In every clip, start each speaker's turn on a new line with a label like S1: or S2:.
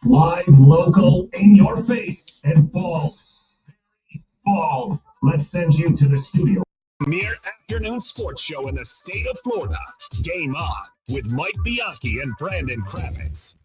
S1: Live, local, in your face, and bald. Bald. Let's send you to the studio.
S2: Premier afternoon sports show in the state of Florida. Game On with Mike Bianchi and Brandon Kravitz.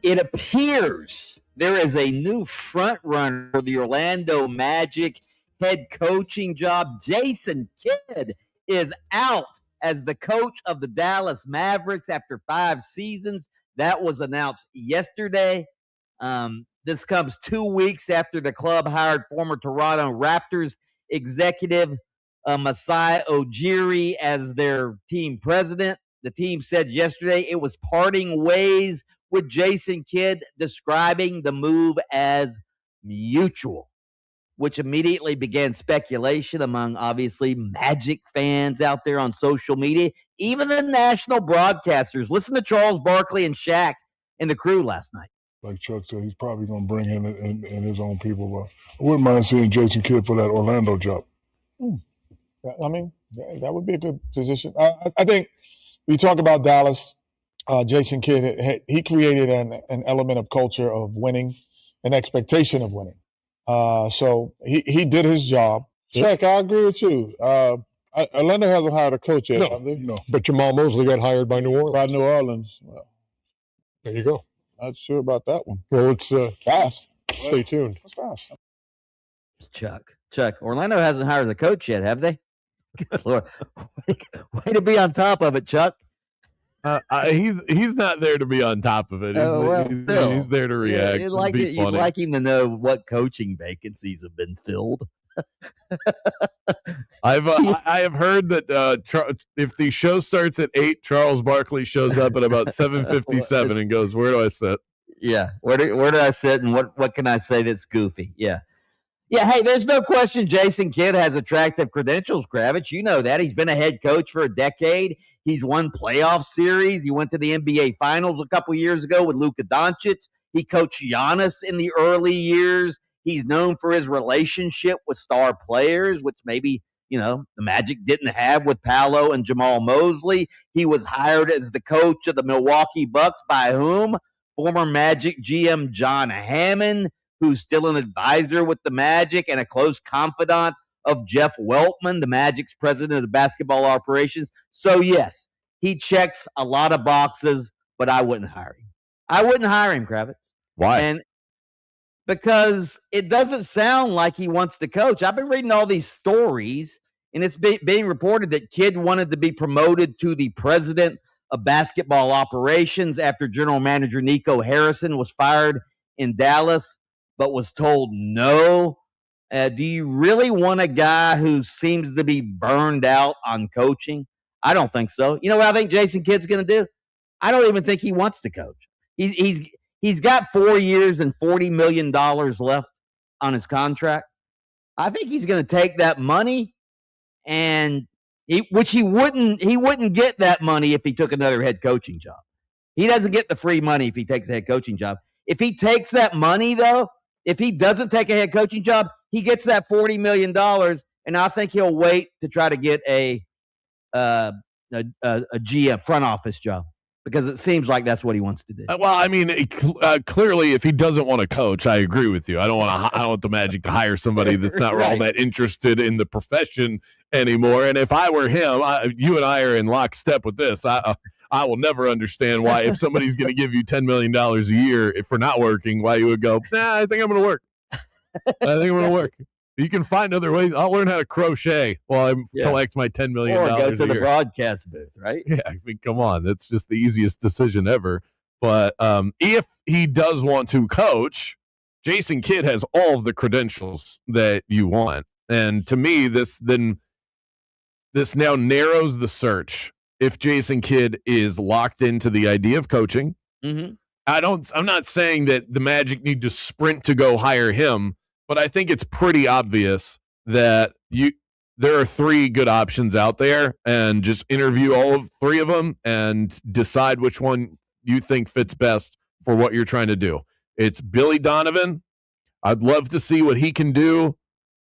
S3: It appears there is a new front runner for the Orlando Magic head coaching job. Jason Kidd is out as the coach of the Dallas Mavericks after 5 seasons. That was announced yesterday. This comes 2 weeks after the club hired former Toronto Raptors executive Masai Ujiri as their team president. The team said yesterday it was parting ways with Jason Kidd, describing the move as mutual, which immediately began speculation among, obviously, Magic fans out there on social media, even the national broadcasters. Listen to Charles Barkley and Shaq and the crew last night.
S4: Like Chuck said, he's probably going to bring in his own people. But I wouldn't mind seeing Jason Kidd for that Orlando job.
S5: I mean, that would be a good position. I think we talk about Dallas. Jason Kidd, he created an element of culture of winning, an expectation of winning. So he did his job.
S6: Chuck, I agree with you. Orlando hasn't hired a coach yet, have they?
S4: No.
S6: But Jamal Mosley got hired by New Orleans.
S5: By New Orleans. Well,
S6: there you go.
S5: not sure about that one.
S6: Well, it's
S5: Fast.
S6: stay tuned.
S5: It's fast.
S3: Chuck, Orlando hasn't hired a coach yet, have they? Good Lord. Way to be on top of it, Chuck.
S7: He's not there to be on top of it. He's there to react.
S3: You'd like him to know what coaching vacancies have been filled.
S7: I have heard that if the show starts at 8, Charles Barkley shows up at about 7:57 and goes, "Where do I sit?"
S3: Yeah, where do I sit, and what can I say that's goofy? Yeah. Hey, there's no question Jason Kidd has attractive credentials, Kravitz. You know that. He's been a head coach for a decade. He's won playoff series. He went to the NBA Finals a couple years ago with Luka Doncic. He coached Giannis in the early years. He's known for his relationship with star players, which maybe, the Magic didn't have with Paolo and Jamal Mosley. He was hired as the coach of the Milwaukee Bucks by whom? Former Magic GM John Hammond, who's still an advisor with the Magic and a close confidant of Jeff Weltman, the Magic's president of basketball operations. So, yes, he checks a lot of boxes, but I wouldn't hire him. I wouldn't hire him, Kravitz.
S7: Why?
S3: And because it doesn't sound like he wants to coach. I've been reading all these stories, and it's being reported that Kidd wanted to be promoted to the president of basketball operations after general manager Nico Harrison was fired in Dallas, but was told no. Do you really want a guy who seems to be burned out on coaching? I don't think so. You know what I think Jason Kidd's going to do? I don't even think he wants to coach. He's got 4 years and $40 million left on his contract. I think he's going to take that money, and he wouldn't get that money if he took another head coaching job. He doesn't get the free money if he takes a head coaching job. If he takes that money, though, if he doesn't take a head coaching job, he gets that $40 million, and I think he'll wait to try to get a GM front office job, because it seems like that's what he wants to do.
S7: Well, I mean, clearly, if he doesn't want to coach, I agree with you. I don't want the Magic to hire somebody that's not all that interested in the profession anymore. And if I were him, you and I are in lockstep with this. I will never understand why, if somebody's going to give you $10 million a year for not working, why you would go, I think I'm going to work. You can find other ways. I'll learn how to crochet while I collect my $10 million
S3: or go to
S7: a
S3: the
S7: year.
S3: Broadcast booth, right?
S7: Yeah, I mean, come on. That's just the easiest decision ever. But if he does want to coach, Jason Kidd has all of the credentials that you want. And to me, this now narrows the search. If Jason Kidd is locked into the idea of coaching, I'm not saying that the Magic need to sprint to go hire him, but I think it's pretty obvious that there are 3 good options out there, and just interview all 3 of them and decide which one you think fits best for what you're trying to do. It's Billy Donovan, I'd love to see what he can do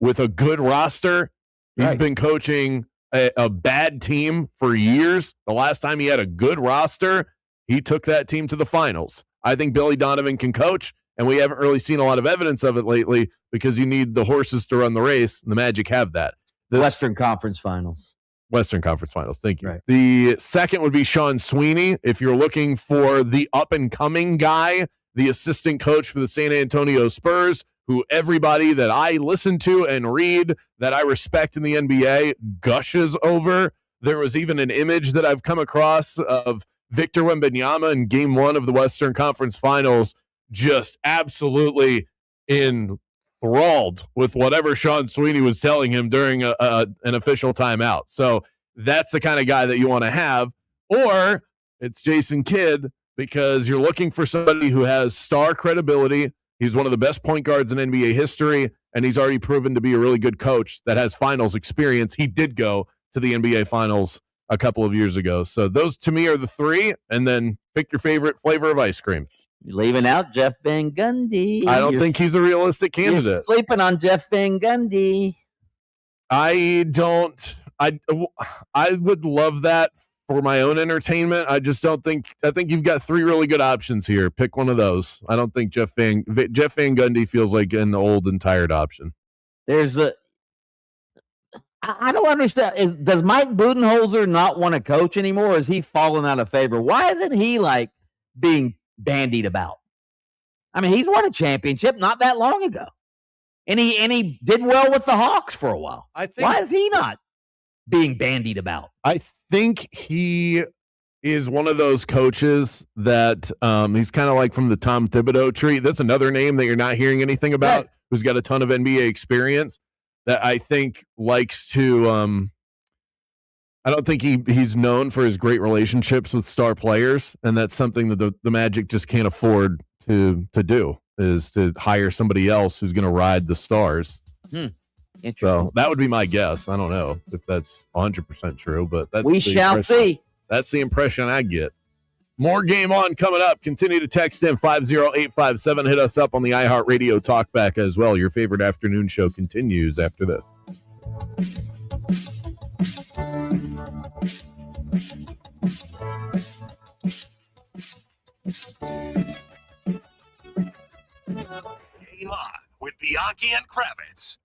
S7: with a good roster. He's
S3: Right.
S7: been coaching a bad team for years. The last time he had a good roster, he took that team to the finals. I think Billy Donovan can coach, and we haven't really seen a lot of evidence of it lately because you need the horses to run the race, and the Magic have that.
S3: Western Conference Finals.
S7: Western Conference Finals. Thank you.
S3: Right.
S7: The second would be Sean Sweeney. If you're looking for the up-and-coming guy, the assistant coach for the San Antonio Spurs, who everybody that I listen to and read that I respect in the NBA gushes over. There was even an image that I've come across of Victor Wembanyama in Game 1 of the Western Conference Finals, just absolutely enthralled with whatever Sean Sweeney was telling him during an official timeout. So that's the kind of guy that you want to have. Or it's Jason Kidd, because you're looking for somebody who has star credibility. He's one of the best point guards in NBA history, and he's already proven to be a really good coach that has finals experience. He did go to the NBA Finals a couple of years ago. So those, to me, are the three, and then pick your favorite flavor of ice cream.
S3: You're leaving out Jeff Van Gundy.
S7: I don't think he's a realistic
S3: You're
S7: candidate.
S3: sleeping on Jeff Van Gundy.
S7: I would love that for my own entertainment. I just don't think. I think you've got three really good options here. Pick one of those. I don't think Jeff Van Gundy feels like an old and tired option.
S3: I don't understand. Does Mike Budenholzer not want to coach anymore? Or is he fallen out of favor? Why isn't he like being bandied about? I mean, he's won a championship not that long ago, and he did well with the Hawks for a while. Why is he not being bandied about?
S7: I think he is one of those coaches that he's kind of like from the Tom Thibodeau tree. That's another name that you're not hearing anything about, right, who's got a ton of NBA experience, that I think likes to I don't think he's known for his great relationships with star players, and that's something that the Magic just can't afford to do, is to hire somebody else who's going to ride the stars.
S3: Interesting.
S7: So that would be my guess. I don't know if that's 100% true, but that's
S3: we shall see.
S7: That's the impression I get. More Game On coming up. Continue to text in 50857. Hit us up on the iHeart Radio Talkback as well. Your favorite afternoon show continues after this.
S2: Game On with Bianchi and Kravitz.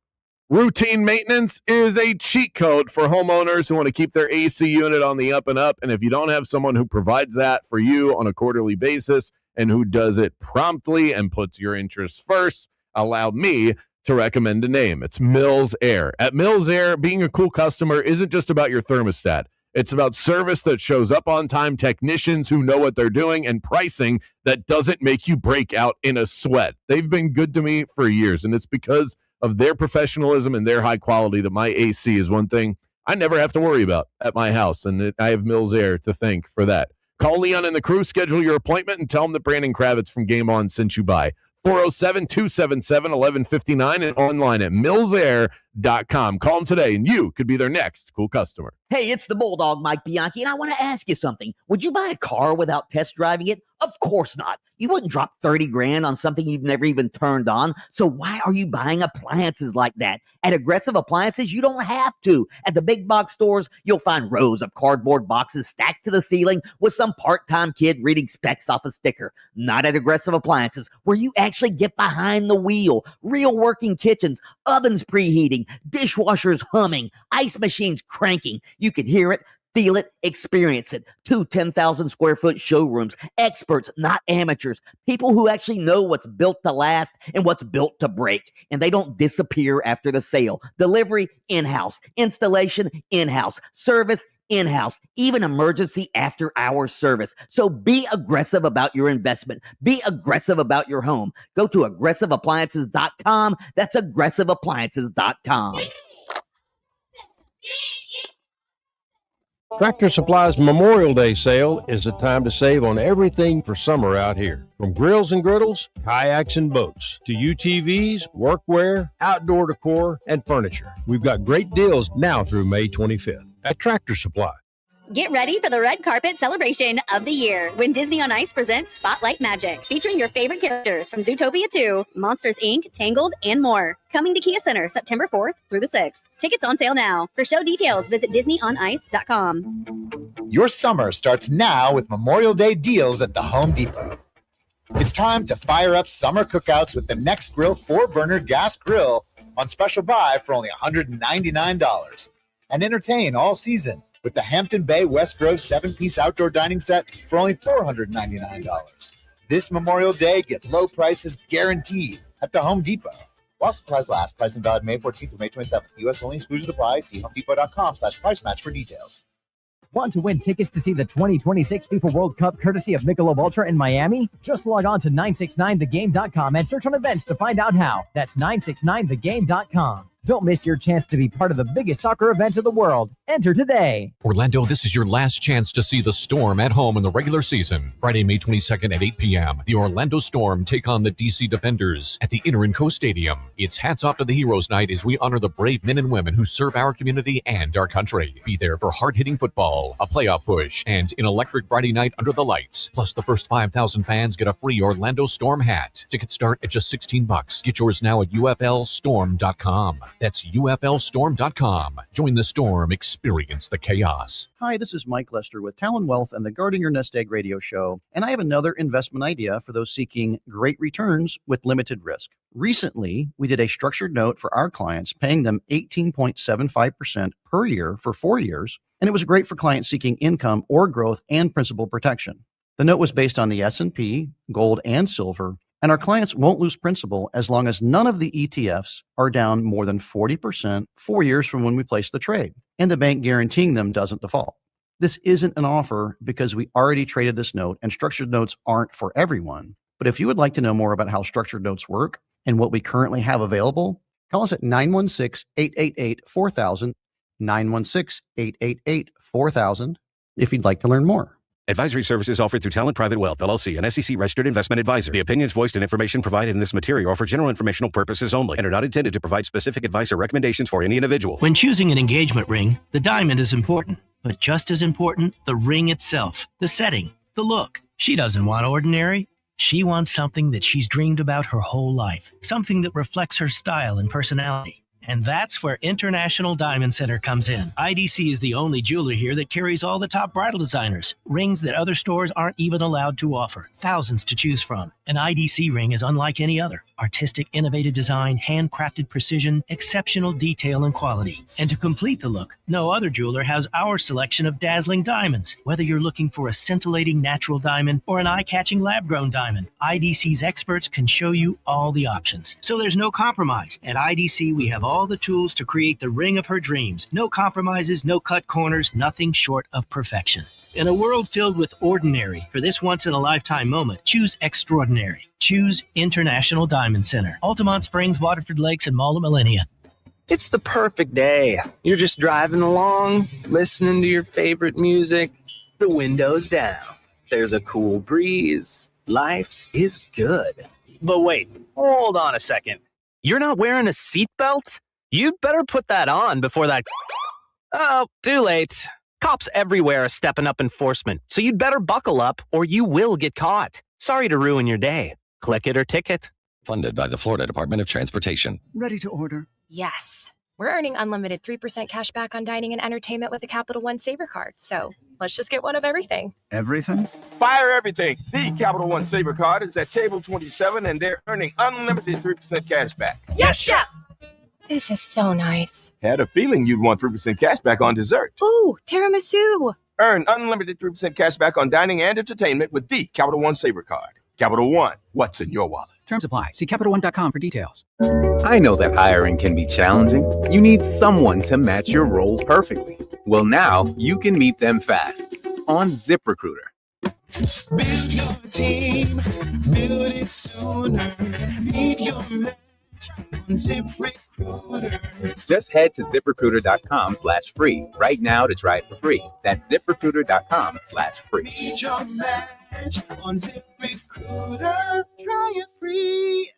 S7: Routine maintenance is a cheat code for homeowners who want to keep their AC unit on the up and up. And if you don't have someone who provides that for you on a quarterly basis and who does it promptly and puts your interests first, allow me to recommend a name. It's Mills Air. At Mills Air, being a cool customer isn't just about your thermostat. It's about service that shows up on time, technicians who know what they're doing, and pricing that doesn't make you break out in a sweat. They've been good to me for years, and it's because of their professionalism and their high quality that my AC is one thing I never have to worry about at my house, and I have Mills Air to thank for that. Call Leon and the crew, schedule your appointment, and tell them that Brandon Kravitz from Game On sent you by. 407-277-1159 and online at millsair.com. Call them today, and you could be their next cool customer.
S3: Hey, it's the Bulldog, Mike Bianchi, and I want to ask you something. Would you buy a car without test driving it? Of course not. You wouldn't drop 30 grand on something you've never even turned on. So why are you buying appliances like that? At Aggressive Appliances, you don't have to. At the big box stores, you'll find rows of cardboard boxes stacked to the ceiling with some part-time kid reading specs off a sticker. Not at Aggressive Appliances, where you actually get behind the wheel. Real working kitchens, ovens preheating, dishwashers humming, ice machines cranking. You can hear it, feel it, experience it. 2 10,000 square foot showrooms, experts, not amateurs, people who actually know what's built to last and what's built to break, and they don't disappear after the sale. Delivery, in-house. Installation, in-house. Service, in-house, even emergency after-hour service. So be aggressive about your investment. Be aggressive about your home. Go to aggressiveappliances.com. That's aggressiveappliances.com.
S8: Tractor Supply's Memorial Day sale is a time to save on everything for summer out here. From grills and griddles, kayaks and boats, to UTVs, workwear, outdoor decor, and furniture. We've got great deals now through May 25th at Tractor Supply.
S9: Get ready for the red carpet celebration of the year when Disney on Ice presents Spotlight Magic, featuring your favorite characters from Zootopia 2, Monsters, Inc., Tangled, and more. Coming to Kia Center September 4th through the 6th. Tickets on sale now. For show details, visit DisneyOnIce.com.
S10: Your summer starts now with Memorial Day deals at the Home Depot. It's time to fire up summer cookouts with the Next Grill 4-burner gas grill on special buy for only $199. And entertain all season with the Hampton Bay West Grove 7-piece outdoor dining set for only $499. This Memorial Day, get low prices guaranteed at the Home Depot. While supplies last, pricing valid May 14th through May 27th. U.S. only, exclusions apply. See homedepot.com/price match for details.
S11: Want to win tickets to see the 2026 FIFA World Cup courtesy of Michelob Ultra in Miami? Just log on to 969thegame.com and search on events to find out how. That's 969thegame.com. Don't miss your chance to be part of the biggest soccer event of the world. Enter today.
S12: Orlando, this is your last chance to see the Storm at home in the regular season. Friday, May 22nd at 8 p.m. The Orlando Storm take on the DC Defenders at the Inter-Co Stadium. It's Hats Off to the Heroes Night as we honor the brave men and women who serve our community and our country. Be there for hard-hitting football, a playoff push, and an electric Friday night under the lights. Plus, the first 5,000 fans get a free Orlando Storm hat. Tickets start at just $16. Get yours now at UFLstorm.com. That's UFLstorm.com. Join the Storm. Experience the chaos.
S13: Hi, this is Mike Lester with Talon Wealth and the Guarding Your Nest Egg radio show. And I have another investment idea for those seeking great returns with limited risk. Recently, we did a structured note for our clients, paying them 18.75% per year for 4 years. And it was great for clients seeking income or growth and principal protection. The note was based on the S&P, gold, and silver. And our clients won't lose principal as long as none of the ETFs are down more than 40% 4 years from when we placed the trade, and the bank guaranteeing them doesn't default. This isn't an offer because we already traded this note, and structured notes aren't for everyone. But if you would like to know more about how structured notes work and what we currently have available, call us at 916-888-4000, 916-888-4000 if you'd like to learn more.
S14: Advisory services offered through Talent Private Wealth, LLC, an SEC-registered investment advisor. The opinions voiced and information provided in this material are for general informational purposes only and are not intended to provide specific advice or recommendations for any individual.
S15: When choosing an engagement ring, the diamond is important, but just as important, the ring itself, the setting, the look. She doesn't want ordinary. She wants something that she's dreamed about her whole life, something that reflects her style and personality. And that's where International Diamond Center comes in. IDC is the only jeweler here that carries all the top bridal designers, rings that other stores aren't even allowed to offer, thousands to choose from. An IDC ring is unlike any other. Artistic, innovative design, handcrafted precision, exceptional detail and quality. And to complete the look, no other jeweler has our selection of dazzling diamonds. Whether you're looking for a scintillating natural diamond or an eye-catching lab-grown diamond, IDC's experts can show you all the options. So there's no compromise. At IDC, we have all the tools to create the ring of her dreams. No compromises, no cut corners, nothing short of perfection. In a world filled with ordinary, for this once-in-a-lifetime moment, choose extraordinary. Choose International Diamond Center. Altamont Springs, Waterford Lakes, and Mall of Millennia.
S16: It's the perfect day. You're just driving along, listening to your favorite music. The window's down. There's a cool breeze. Life is good.
S17: But wait, hold on a second. You're not wearing a seatbelt? You'd better put that on before that... Oh, too late. Cops everywhere are stepping up enforcement, so you'd better buckle up or you will get caught. Sorry to ruin your day. Click it or ticket.
S18: Funded by the Florida Department of Transportation.
S19: Ready to order?
S20: Yes. We're earning unlimited 3% cash back on dining and entertainment with a Capital One Saver card. So let's just get one of everything.
S19: Everything?
S21: Fire everything. The Capital One Saver card is at table 27, and they're earning unlimited 3% cash back.
S20: Yes, Chef! This is so nice.
S21: Had a feeling you'd want 3% cash back on dessert.
S20: Ooh, tiramisu.
S21: Earn unlimited 3% cash back on dining and entertainment with the Capital One Saver card. Capital One, what's in your wallet?
S22: Terms apply. See CapitalOne.com for details.
S23: I know that hiring can be challenging. You need someone to match your role perfectly. Well, now you can meet them fast on ZipRecruiter.
S24: Build your team, build it sooner. Meet your match on ZipRecruiter.
S23: Just head to ZipRecruiter.com/free right now to try it for free. That's ZipRecruiter.com/free.
S24: Meet your match on ZipRecruiter. Try it free.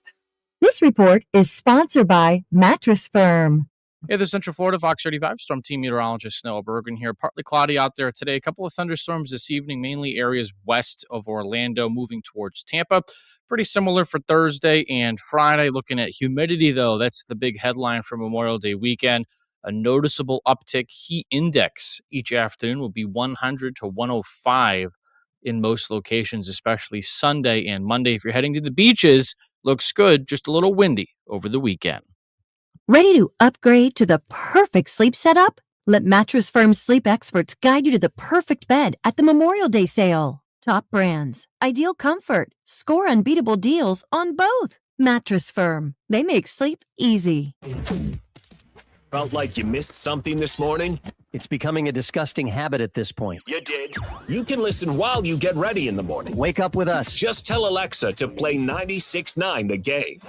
S25: This report is sponsored by Mattress Firm.
S1: Hey, the Central Florida Fox 35 Storm Team Meteorologist Snell Bergen here. Partly cloudy out there today. A couple of thunderstorms this evening, mainly areas west of Orlando, moving towards Tampa. Pretty similar for Thursday and Friday. Looking at humidity, though, that's the big headline for Memorial Day weekend. A noticeable uptick. Heat index each afternoon will be 100 to 105 in most locations, especially Sunday and Monday. If you're heading to the beaches, looks good. Just a little windy over the weekend.
S4: Ready to upgrade to the perfect sleep setup? Let Mattress Firm's sleep experts guide you to the perfect bed at the Memorial Day sale. Top brands, ideal comfort, score unbeatable deals on both. Mattress Firm, they make sleep easy.
S2: Felt like you missed something this morning?
S6: It's becoming a disgusting habit at this point.
S2: You did. You can listen while you get ready in the morning.
S6: Wake up with us.
S2: Just tell Alexa to play 96.9 The Game.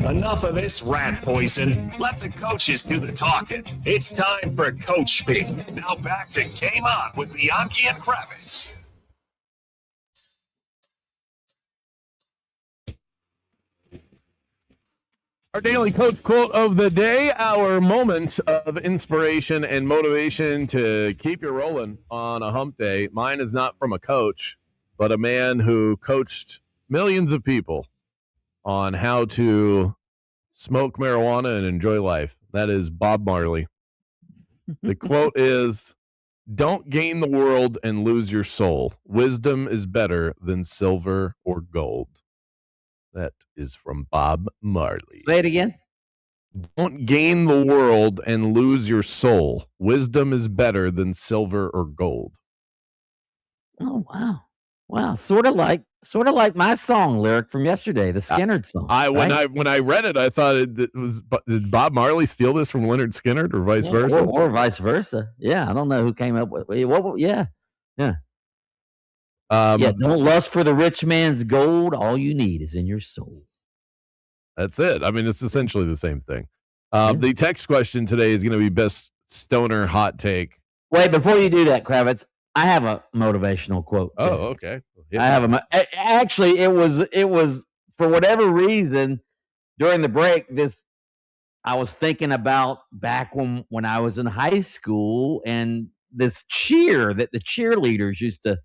S2: Enough of this rat poison. Let the coaches do the talking. It's time for Coach Speak. Now back to Game On with Bianchi and Kravitz.
S7: Our daily coach quote of the day, our moment of inspiration and motivation to keep you rolling on a hump day. Mine is not from a coach, but a man who coached millions of people on how to smoke marijuana and enjoy life. That is Bob Marley. The quote is, "Don't gain the world and lose your soul. Wisdom is better than silver or gold." That is from Bob Marley.
S3: Say it again.
S7: Don't gain the world and lose your soul. Wisdom is better than silver or gold.
S3: Oh, wow. Wow. Sort of like my song lyric from yesterday, the Skynyrd song.
S7: When I read it, I thought it was, did Bob Marley steal this from Leonard Skinner or vice versa?
S3: Or vice versa. Yeah. I don't know who came up with it. Yeah. Don't lust for the rich man's gold. All you need is in your soul.
S7: That's it. I mean, it's essentially the same thing. The text question today is going to be best stoner hot take.
S3: Wait, before you do that, Kravitz, I have a motivational quote.
S7: Oh, okay.
S3: I have actually, it was for whatever reason during the break, I was thinking about back when I was in high school and this cheer that the cheerleaders used to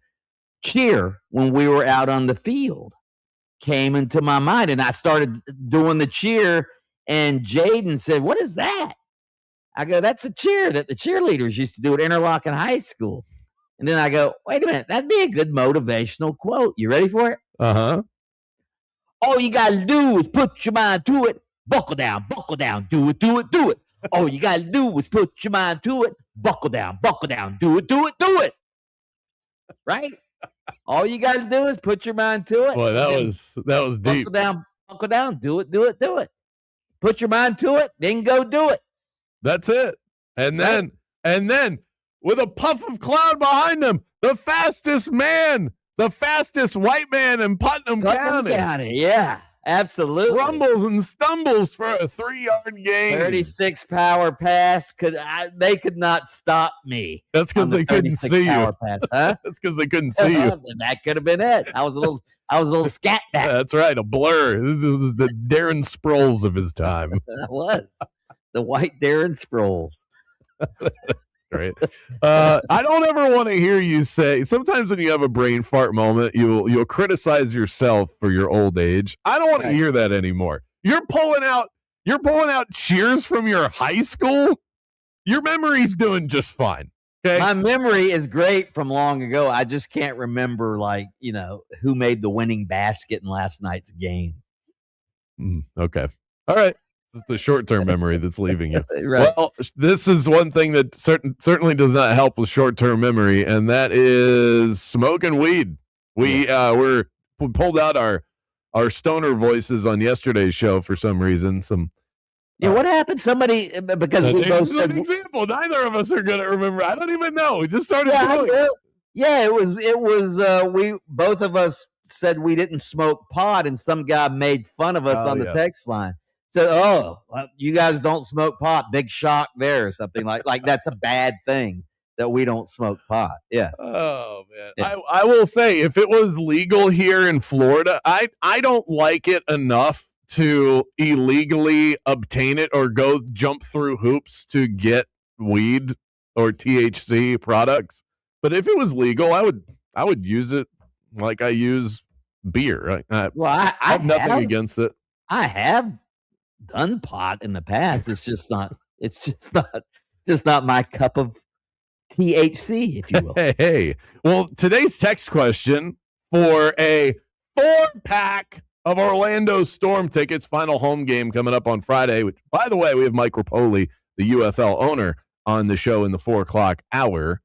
S3: cheer when we were out on the field came into my mind, and I started doing the cheer, and Jaden said, "What is that?" I go, "That's a cheer that the cheerleaders used to do at Interlochen High School." And then I go, "Wait a minute, that'd be a good motivational quote. You ready for it?"
S7: Uh-huh.
S3: All you gotta do is put your mind to it, buckle down, do it, do it, do it. All you gotta do is put your mind to it, buckle down, do it, do it, do it. Right? All you got to do is put your mind to it.
S7: Boy, that was deep.
S3: Buckle down, do it, do it, do it. Put your mind to it, then go do it.
S7: That's it. And then with a puff of cloud behind him, the fastest white man in Putnam County.
S3: Yeah, absolutely.
S7: Rumbles and stumbles for a 3-yard gain.
S3: 36 power pass. They could not stop me.
S7: That's because they couldn't see you.
S3: Pass, huh?
S7: That's because they couldn't see you.
S3: That could have been it. I was a little scat back.
S7: That's right, a blur. This was the Darren Sproles of his time.
S3: That was the white Darren Sproles.
S7: Great. I don't ever want to hear you say, sometimes when you have a brain fart moment, you'll criticize yourself for your old age. I don't want to hear that anymore. You're pulling out cheers from your high school. Your memory's doing just fine. Okay.
S3: My memory is great from long ago. I just can't remember who made the winning basket in last night's game.
S7: Okay. All right. It's the short-term memory that's leaving you.
S3: Right.
S7: Well, this is one thing that certainly does not help with short-term memory, and that is smoking weed. We pulled out our stoner voices on yesterday's show for some reason.
S3: What happened? Somebody, because we both said
S7: an example. Neither of us are going to remember. I don't even know. We just started doing it.
S3: Yeah, it was. We both of us said we didn't smoke pot, and some guy made fun of us on the text line. So, you guys don't smoke pot. Big shock there or something like that's a bad thing that we don't smoke pot. Yeah.
S7: Oh man.
S3: Yeah.
S7: I will say, if it was legal here in Florida, I don't like it enough to illegally obtain it or go jump through hoops to get weed or THC products. But if it was legal, I would use it like I use beer. I have nothing against it.
S3: I have done pot in the past. It's just not. It's just not my cup of THC, if you will.
S7: Hey. Well, today's text question for a 4-pack of Orlando Storm tickets, final home game coming up on Friday, which, by the way, we have Mike Rapoli, the UFL owner, on the show in the 4 o'clock hour.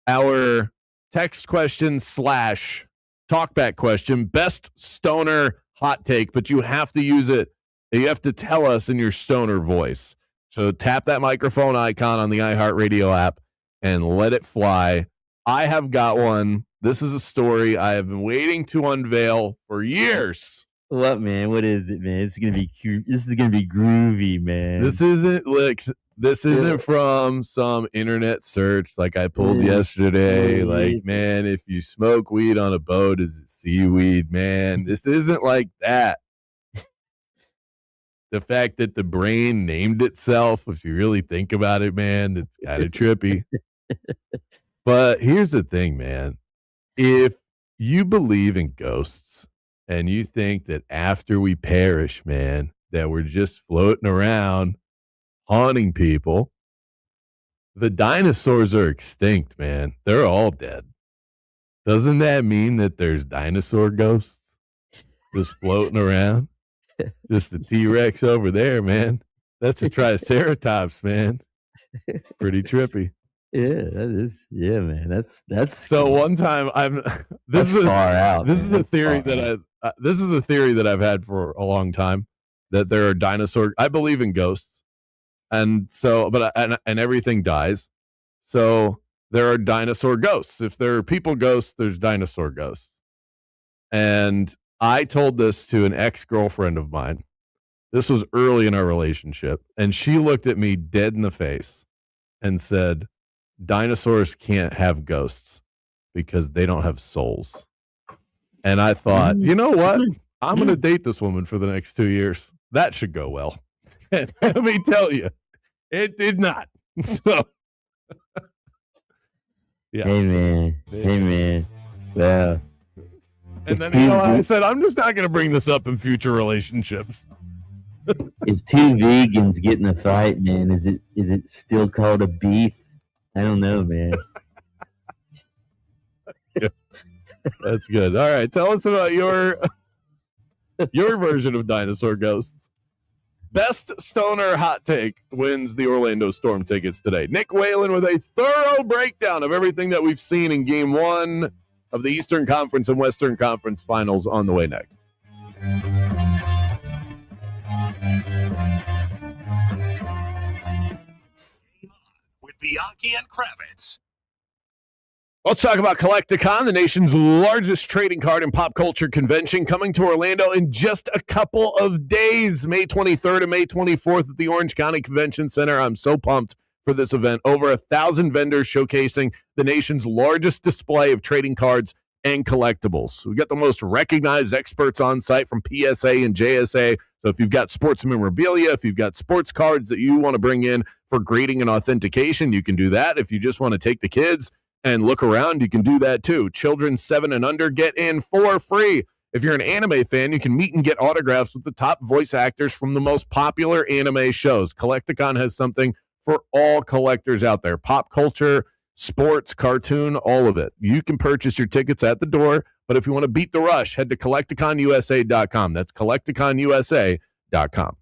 S7: Our text question / talkback question, best stoner hot take, but you have to use it. You have to tell us in your stoner voice. So tap that microphone icon on the iHeart Radio app and let it fly. I have got one. This is a story I have been waiting to unveil for years.
S3: What, man? What is it, man? This is gonna be groovy, man.
S7: This isn't from some internet search like I pulled yesterday. Like, man, if you smoke weed on a boat, is it seaweed, man? This isn't like that. The fact that the brain named itself, if you really think about it, man, it's kind of trippy. But here's the thing, man. If you believe in ghosts and you think that after we perish, man, that we're just floating around haunting people, the dinosaurs are extinct, man. They're all dead. Doesn't that mean that there's dinosaur ghosts just floating around? Just the T-Rex over there, man. That's a Triceratops, man. Pretty trippy.
S3: Yeah, that is. Yeah, man. That's
S7: so. One time, this is
S3: far out.
S7: This is a theory that this is a theory that I've had for a long time, that there are dinosaur. I believe in ghosts, and so, but and everything dies, so there are dinosaur ghosts. If there are people ghosts, there's dinosaur ghosts, and I told this to an ex-girlfriend of mine. This was early in our relationship, and she looked at me dead in the face and said, dinosaurs can't have ghosts because they don't have souls. And I thought, you know what? I'm going to date this woman for the next 2 years. That should go well. And let me tell you, it did not. So, yeah.
S3: Hey, man. Well.
S7: And then I said, I'm just not going to bring this up in future relationships.
S3: If two vegans get in a fight, man, is it still called a beef? I don't know, man.
S7: Yeah. That's good. All right, tell us about your version of dinosaur ghosts. Best stoner hot take wins the Orlando Storm tickets today. Nick Whalen with a thorough breakdown of everything that we've seen in Game 1 of the Eastern Conference and Western Conference Finals on the way next.
S2: With Bianchi and Kravitz.
S7: Let's talk about Collecticon, the nation's largest trading card and pop culture convention, coming to Orlando in just a couple of days, May 23rd and May 24th at the Orange County Convention Center. I'm so pumped for this event. Over 1,000 vendors showcasing the nation's largest display of trading cards and collectibles. We got the most recognized experts on site from PSA and JSA. So if you've got sports memorabilia, if you've got sports cards that you want to bring in for grading and authentication, you can do that. If you just want to take the kids and look around, you can do that too. Children 7 and under get in for free. If you're an anime fan, you can meet and get autographs with the top voice actors from the most popular anime shows. Collecticon has something for all collectors out there. Pop culture, sports, cartoon, all of it. You can purchase your tickets at the door, but if you want to beat the rush, head to collecticonusa.com. That's collecticonusa.com.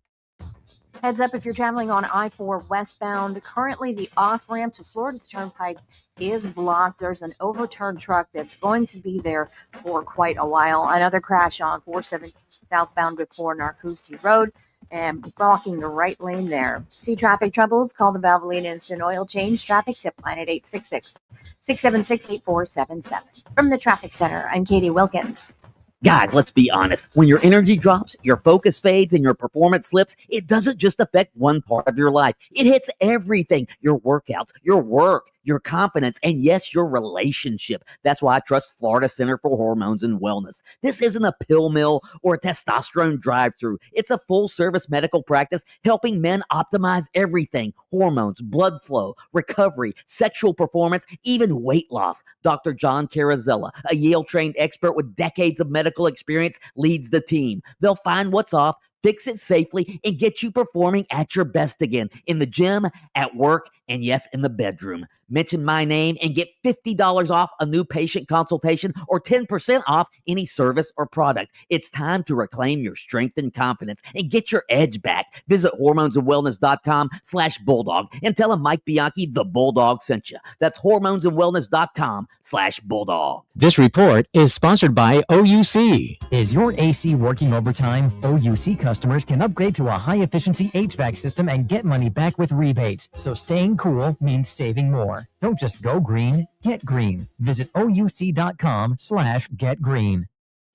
S5: Heads up if you're traveling on I-4 westbound. Currently, the off-ramp to Florida's Turnpike is blocked. There's an overturned truck that's going to be there for quite a while. Another crash on 417 southbound before Narcoossee Road and blocking the right lane there. See traffic troubles? Call the Valvoline Instant Oil Change Traffic Tip Line at 866-676-8477. From the Traffic Center, I'm Katie Wilkins.
S3: Guys, let's be honest. When your energy drops, your focus fades, and your performance slips, it doesn't just affect one part of your life. It hits everything. Your workouts, your work, your confidence, and yes, your relationship. That's why I trust Florida Center for Hormones and Wellness. This isn't a pill mill or a testosterone drive-through. It's a full-service medical practice helping men optimize everything: hormones, blood flow, recovery, sexual performance, even weight loss. Dr. John Carrazella, a Yale-trained expert with decades of medical experience, leads the team. They'll find what's off, fix it safely, and get you performing at your best again in the gym, at work, and yes, in the bedroom. Mention my name and get $50 off a new patient consultation or 10% off any service or product. It's time to reclaim your strength and confidence and get your edge back. Visit hormonesandwellness.com/bulldog and tell them Mike Bianchi, the Bulldog, sent you. That's hormonesandwellness.com/bulldog.
S11: This report is sponsored by OUC. Is your AC working overtime? OUC customers can upgrade to a high-efficiency HVAC system and get money back with rebates. So staying cool means saving more. Don't just go green, get green. Visit ouc.com/getgreen.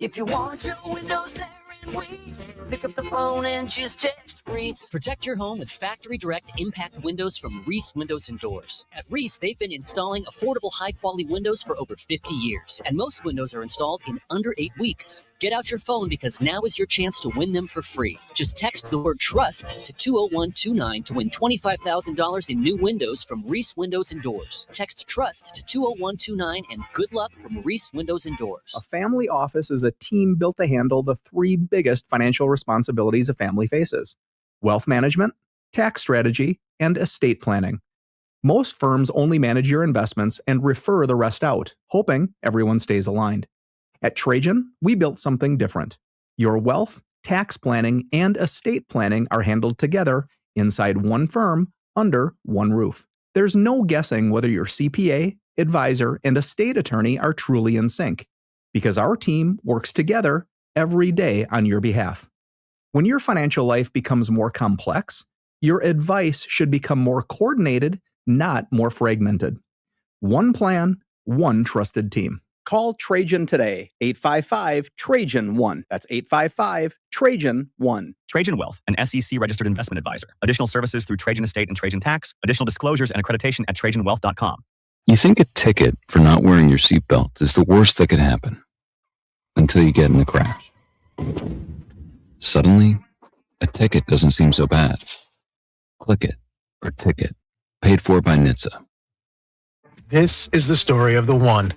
S8: If you want your windows there in weeks, pick up the phone and just text Reese.
S9: Protect your home with factory direct impact windows from Reese Windows and Doors. At Reese, they've been installing affordable, high-quality windows for over 50 years, and most windows are installed in under 8 weeks. Get out your phone because now is your chance to win them for free. Just text the word TRUST to 20129 to win $25,000 in new windows from Reese Windows and Doors. Text TRUST to 20129 and good luck from Reese Windows and Doors.
S10: A family office is a team built to handle the 3 biggest financial responsibilities a family faces: wealth management, tax strategy, and estate planning. Most firms only manage your investments and refer the rest out, hoping everyone stays aligned. At Trajan, we built something different. Your wealth, tax planning, and estate planning are handled together inside one firm under one roof. There's no guessing whether your CPA, advisor, and estate attorney are truly in sync, because our team works together every day on your behalf. When your financial life becomes more complex, your advice should become more coordinated, not more fragmented. One plan, one trusted team. Call Trajan today, 855-TRAJAN-1. That's 855-TRAJAN-1.
S19: Trajan Wealth, an SEC-registered investment advisor. Additional services through Trajan Estate and Trajan Tax. Additional disclosures and accreditation at TrajanWealth.com.
S25: You think a ticket for not wearing your seatbelt is the worst that could happen until you get in a crash. Suddenly, a ticket doesn't seem so bad. Click it, or ticket. Paid for by NHTSA.
S26: This is the story of the one.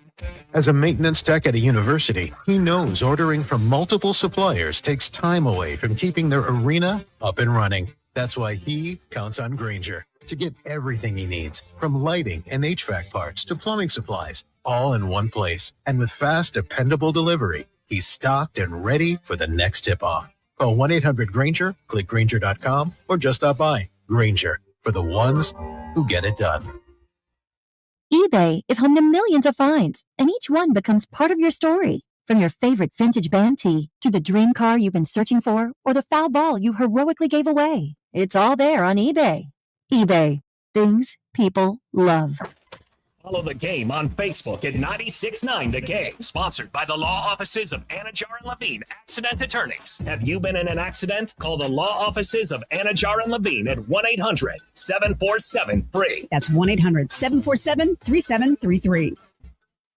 S26: As a maintenance tech at a university, he knows ordering from multiple suppliers takes time away from keeping their arena up and running. That's why he counts on Grainger to get everything he needs, from lighting and HVAC parts to plumbing supplies, all in one place. And with fast, dependable delivery, he's stocked and ready for the next tip-off. Call 1-800-GRAINGER, click Grainger.com, or just stop by. Grainger, for the ones who get it done.
S4: eBay is home to millions of finds, and each one becomes part of your story. From your favorite vintage band tee to the dream car you've been searching for or the foul ball you heroically gave away. It's all there on eBay. eBay. Things people love.
S2: Follow the game on Facebook at 96.9 The Game. Sponsored by the law offices of Anajar and Levine, accident attorneys. Have you been in an accident? Call the law offices of Anajar and Levine at 1-800-747-FREE.
S27: That's 1-800-747-3733.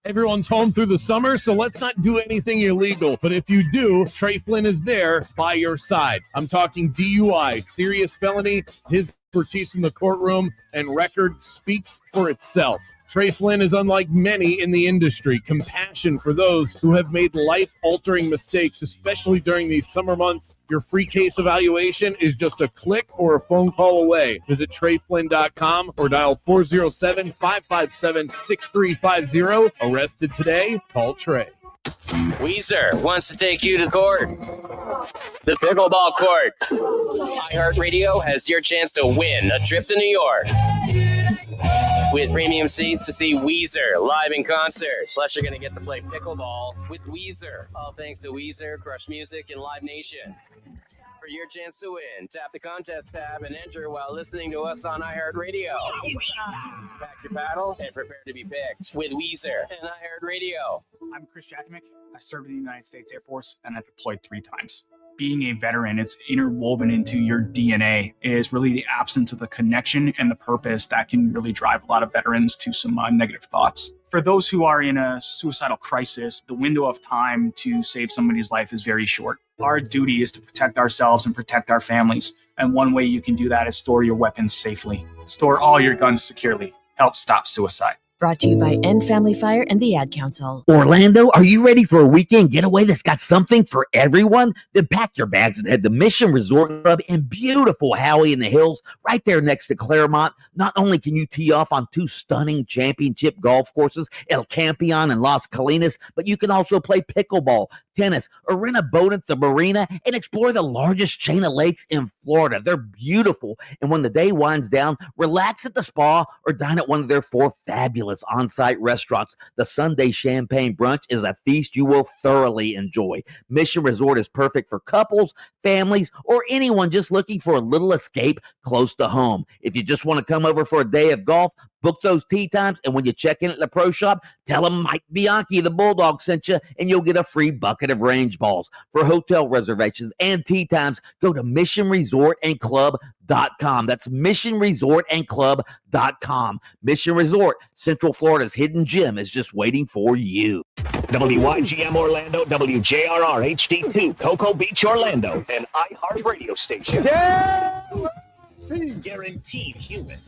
S7: Everyone's home through the summer, so let's not do anything illegal. But if you do, Trey Flynn is there by your side. I'm talking DUI, serious felony. His expertise in the courtroom and record speaks for itself. Trey Flynn is unlike many in the industry. Compassion for those who have made life-altering mistakes, especially during these summer months. Your free case evaluation is just a click or a phone call away. Visit TreyFlynn.com or dial 407-557-6350. Arrested today? Call Trey.
S28: Weezer wants to take you to court. The pickleball court. iHeart Radio has your chance to win a trip to New York. With premium seats to see Weezer live in concert. Plus, you're going to get to play pickleball with Weezer. All thanks to Weezer, Crush Music, and Live Nation. For your chance to win, tap the contest tab and enter while listening to us on iHeart Radio. Pack your paddle and prepare to be picked with Weezer and iHeart Radio.
S29: I'm Chris Jackmick. I served in the United States Air Force and I deployed 3 times.
S12: being a veteran, it's interwoven into your DNA, is really the absence of the connection and the purpose that can really drive a lot of veterans to some negative thoughts. For those who are in a suicidal crisis, the window of time to save somebody's life is very short. Our duty is to protect ourselves and protect our families. And one way you can do that is store your weapons safely. Store all your guns securely. Help stop suicide.
S13: Brought to you by End Family Fire and the Ad Council.
S14: Orlando, are you ready for a weekend getaway that's got something for everyone? Then pack your bags and head to Mission Resort Club in beautiful Howey in the Hills, right there next to Claremont. Not only can you tee off on 2 stunning championship golf courses, El Campeon and Las Colinas, but you can also play pickleball, tennis, or rent a boat at the marina and explore the largest chain of lakes in Florida. They're beautiful. And when the day winds down, relax at the spa or dine at one of their 4 fabulous on-site restaurants. The Sunday Champagne Brunch is a feast you will thoroughly enjoy. Mission Resort is perfect for couples, families, or anyone just looking for a little escape close to home. If you just want to come over for a day of golf, book those tee times, and when you check in at the pro shop, tell them Mike Bianchi, the Bulldog, sent you, and you'll get a free bucket of range balls. For hotel reservations and tee times, go to missionresortandclub.com. That's missionresortandclub.com. Mission Resort, Central Florida's hidden gem, is just waiting for you.
S2: WYGM Orlando, WJRR HD2, Cocoa Beach, Orlando, an iHeart radio station. Guaranteed human.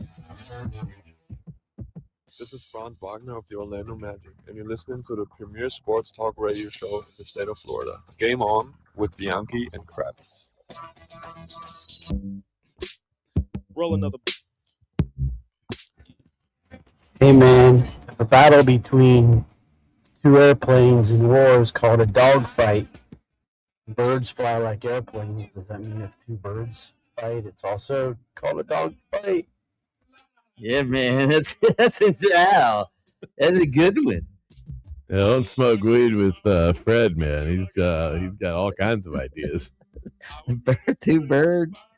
S15: This is Franz Wagner of the Orlando Magic, and you're listening to the premier sports talk radio show in the state of Florida. Game on with Bianchi and Kravitz.
S16: Roll another.
S17: Hey man, a battle between 2 airplanes in war is called a dogfight. Birds fly like airplanes. Does that mean if 2 birds fight, it's also called a dogfight?
S3: Yeah, man, that's a That's a good one.
S7: Yeah, don't smoke weed with Fred, man. He's got all kinds of ideas.
S3: 2 birds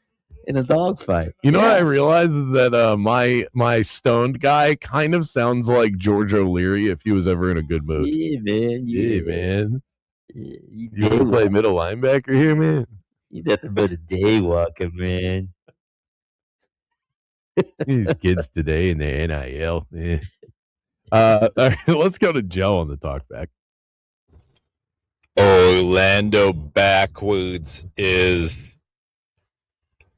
S3: in a dogfight.
S7: You know what I realized is that my stoned guy kind of sounds like George O'Leary if he was ever in a good mood.
S3: Yeah, man.
S7: Yeah, man. You want to play middle linebacker here, man?
S3: You nothing but a day walker, man.
S7: These kids today in the NIL. Yeah. All right, let's go to Joe on the talkback.
S18: Orlando backwards is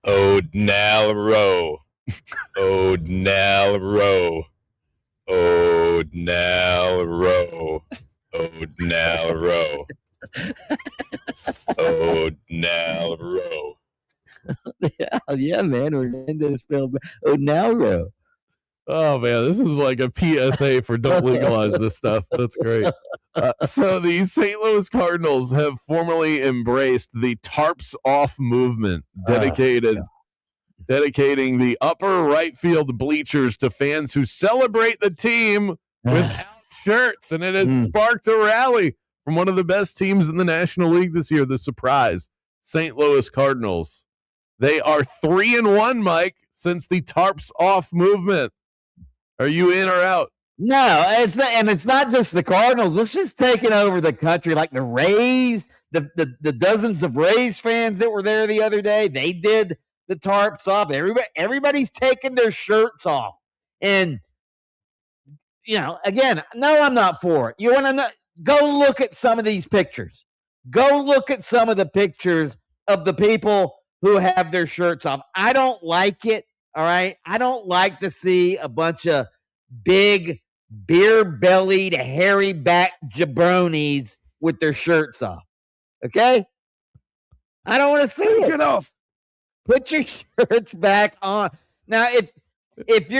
S18: Odnal Odnal
S3: Yeah, man. Orlando spelled Odnal.
S7: Oh, man, this is like a PSA for don't legalize this stuff. That's great. So the St. Louis Cardinals have formally embraced the Tarps Off movement, dedicating the upper right field bleachers to fans who celebrate the team without shirts. And it has sparked a rally from one of the best teams in the National League this year, the surprise St. Louis Cardinals. They are 3-1, Mike, since the Tarps Off movement. Are you in or out?
S3: No, it's not, and it's not just the Cardinals. It's just taking over the country. Like the Rays, the dozens of Rays fans that were there the other day, they did the tarps off. Everybody's taking their shirts off. And, again, no, I'm not for it. You want to know? Go look at some of these pictures. Go look at some of the pictures of the people who have their shirts off. I don't like it. All right. I don't like to see a bunch of big, beer-bellied, hairy-backed jabronis with their shirts off. Okay? I don't want to see it.
S16: Get off.
S3: Put your shirts back on. Now, if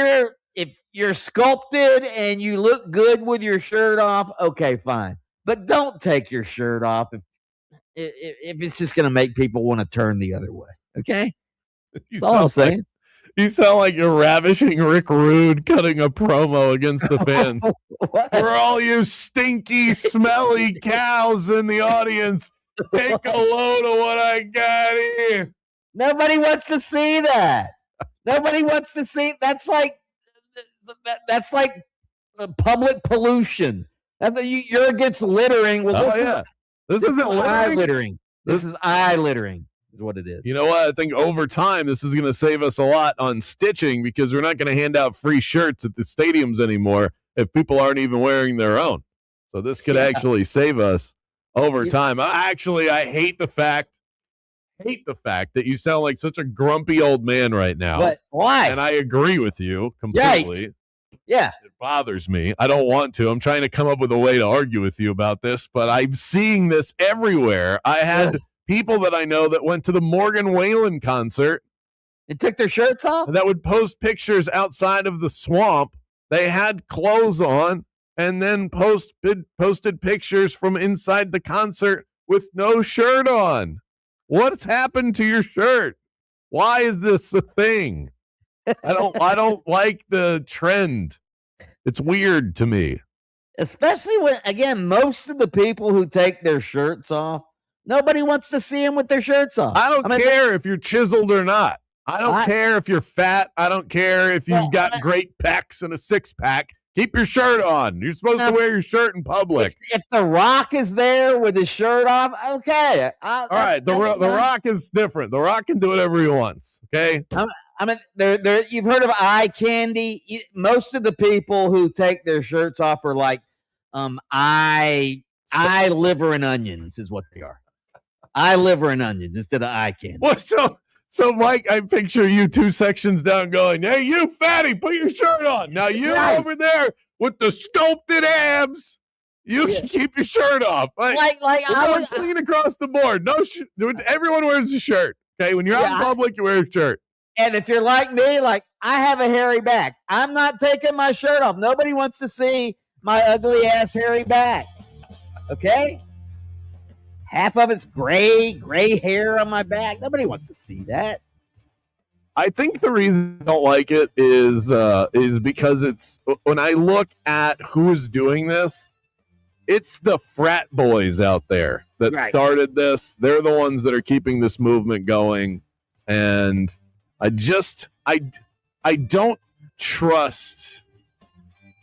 S3: you're sculpted and you look good with your shirt off, okay, fine. But don't take your shirt off if it's just going to make people want to turn the other way. Okay? That's all I'm saying.
S7: You sound like you're ravishing Rick Rude cutting a promo against the fans. For all you stinky, smelly cows in the audience, take a load of what I got here.
S3: Nobody wants to see that. Nobody wants to see. That's like public pollution. You're against littering. Well,
S7: yeah. This isn't littering.
S3: This is eye littering, is what it is.
S7: You know what? I think over time, this is going to save us a lot on stitching because we're not going to hand out free shirts at the stadiums anymore if people aren't even wearing their own. So this could actually save us over time. I hate the fact that you sound like such a grumpy old man right now.
S3: What? Why?
S7: And I agree with you completely.
S3: Yeah.
S7: It bothers me. I don't want to. I'm trying to come up with a way to argue with you about this, but I'm seeing this everywhere. I had people that I know that went to the Morgan Wallen concert
S3: and took their shirts off,
S7: that would post pictures outside of the swamp. They had clothes on and then posted pictures from inside the concert with no shirt on. What's happened to your shirt? Why is this a thing? I don't like the trend. It's weird to me.
S3: Especially when, again, most of the people who take their shirts off, nobody wants to see them with their shirts off.
S7: I don't care if you're chiseled or not. I don't care if you're fat. I don't care if you've got great pecs and a six-pack. Keep your shirt on. You're supposed to wear your shirt in public.
S3: If The Rock is there with his shirt off, okay.
S7: All right, the Rock is different. The Rock can do whatever he wants, okay?
S3: I mean, you've heard of eye candy. Most of the people who take their shirts off are like, eye liver and onions is what they are. Eye liver and onions instead of eye candy.
S7: Well, so Mike, I picture you 2 sections down going, hey, you fatty, put your shirt on. Now you over there with the sculpted abs, you can keep your shirt off. I was clean across the board. No, everyone wears a shirt. Okay, when you're out in public, you wear a shirt.
S3: And if you're like me, like I have a hairy back, I'm not taking my shirt off. Nobody wants to see my ugly ass hairy back. Okay? Half of it's gray hair on my back. Nobody wants to see that.
S7: I think the reason I don't like it is because it's when I look at who's doing this, it's the frat boys out there that started this. They're the ones that are keeping this movement going, and I don't trust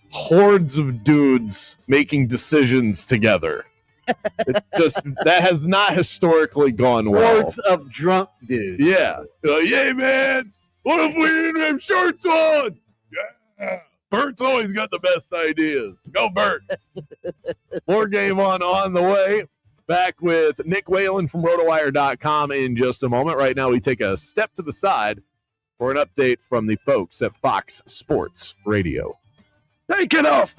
S7: hordes of dudes making decisions together. That has not historically gone well.
S3: Hordes of drunk dudes.
S7: Yeah. Yeah, man. What if we didn't have shirts on? Yeah. Bert's always got the best ideas. Go, Bert. More game on the way. Back with Nick Whalen from RotoWire.com in just a moment. Right now, we take a step to the side for an update from the folks at Fox Sports Radio. Take it off.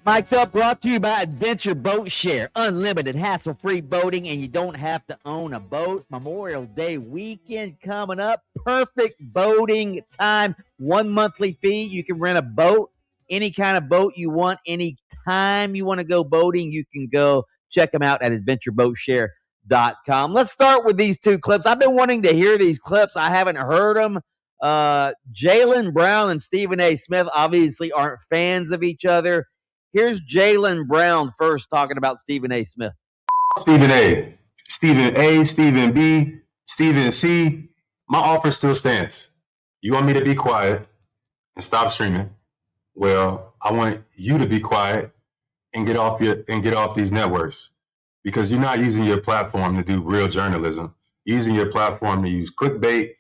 S3: Mike's Up brought to you by Adventure Boat Share. Unlimited hassle-free boating, and you don't have to own a boat. Memorial Day weekend coming up. Perfect boating time. 1 monthly fee. You can rent a boat, any kind of boat you want, any time you want to go boating, you can go. Check them out at adventureboatshare.com. Let's start with these two clips. I've been wanting to hear these clips. I haven't heard them. Jaylen Brown and Stephen A. Smith obviously aren't fans of each other. Here's Jaylen Brown first talking about Stephen A. Smith.
S1: Stephen A., Stephen A., Stephen B., Stephen C., my offer still stands. You want me to be quiet and stop streaming? Well, I want you to be quiet and get off these networks, because you're not using your platform to do real journalism. You're using your platform to use clickbait.